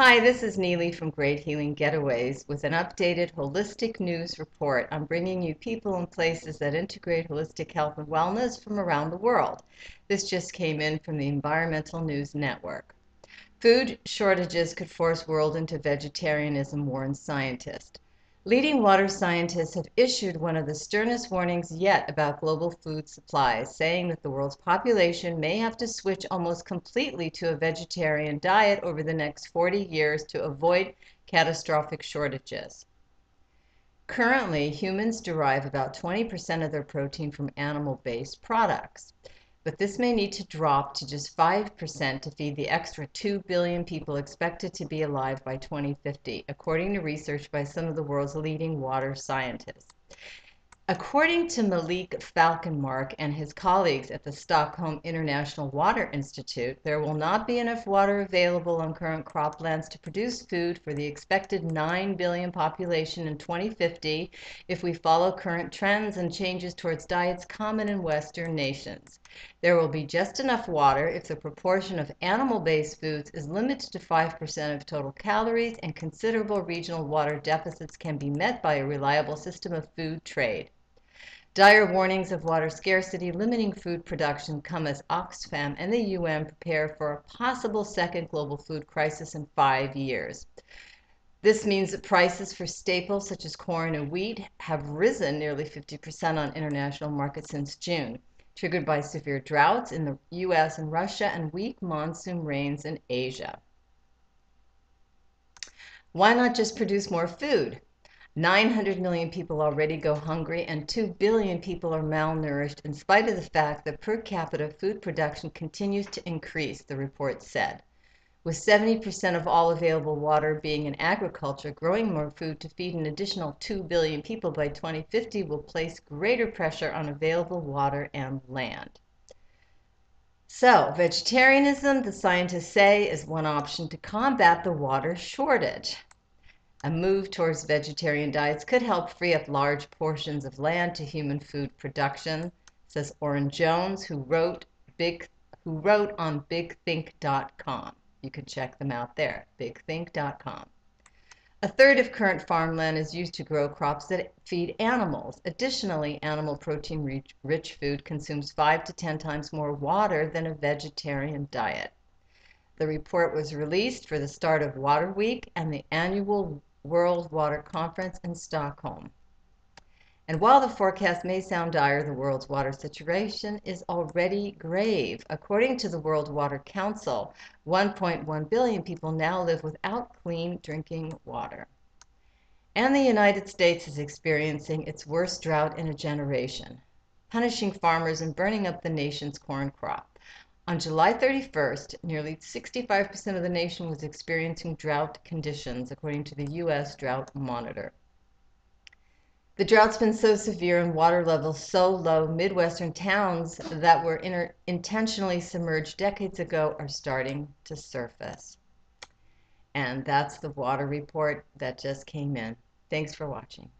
Hi, this is Neely from Great Healing Getaways with an updated holistic news report. I'm bringing you people and places that integrate holistic health and wellness from around the world. This just came in from the Environmental News Network. Food shortages could force world into vegetarianism, warn scientists. Leading water scientists have issued one of the sternest warnings yet about global food supplies, saying that the world's population may have to switch almost completely to a vegetarian diet over the next 40 years to avoid catastrophic shortages. Currently, humans derive about 20% of their protein from animal-based products, but this may need to drop to just 5% to feed the extra 2 billion people expected to be alive by 2050, according to research by some of the world's leading water scientists. According to Malik Falkenmark and his colleagues at the Stockholm International Water Institute, there will not be enough water available on current croplands to produce food for the expected 9 billion population in 2050 if we follow current trends and changes towards diets common in Western nations. There will be just enough water if the proportion of animal-based foods is limited to 5% of total calories, and considerable regional water deficits can be met by a reliable system of food trade. Dire warnings of water scarcity limiting food production come as Oxfam and the UN prepare for a possible second global food crisis in 5 years. This means that prices for staples such as corn and wheat have risen nearly 50% on international markets since June, triggered by severe droughts in the US and Russia and weak monsoon rains in Asia. Why not just produce more food? 900 million people already go hungry and 2 billion people are malnourished in spite of the fact that per capita food production continues to increase, the report said. With 70% of all available water being in agriculture, growing more food to feed an additional 2 billion people by 2050 will place greater pressure on available water and land. So, vegetarianism, the scientists say, is one option to combat the water shortage. A move towards vegetarian diets could help free up large portions of land to human food production, says Orrin Jones, who wrote on bigthink.com. You can check them out there, bigthink.com. A third of current farmland is used to grow crops that feed animals. Additionally, animal protein-rich food consumes 5 to 10 times more water than a vegetarian diet. The report was released for the start of Water Week and the annual World Water Conference in Stockholm. And while the forecast may sound dire, the world's water situation is already grave. According to the World Water Council, 1.1 billion people now live without clean drinking water. And the United States is experiencing its worst drought in a generation, punishing farmers and burning up the nation's corn crop. On July 31st, nearly 65% of the nation was experiencing drought conditions, according to the U.S. Drought Monitor. The drought's been so severe and water levels so low, Midwestern towns that were intentionally submerged decades ago are starting to surface. And that's the water report that just came in. Thanks for watching.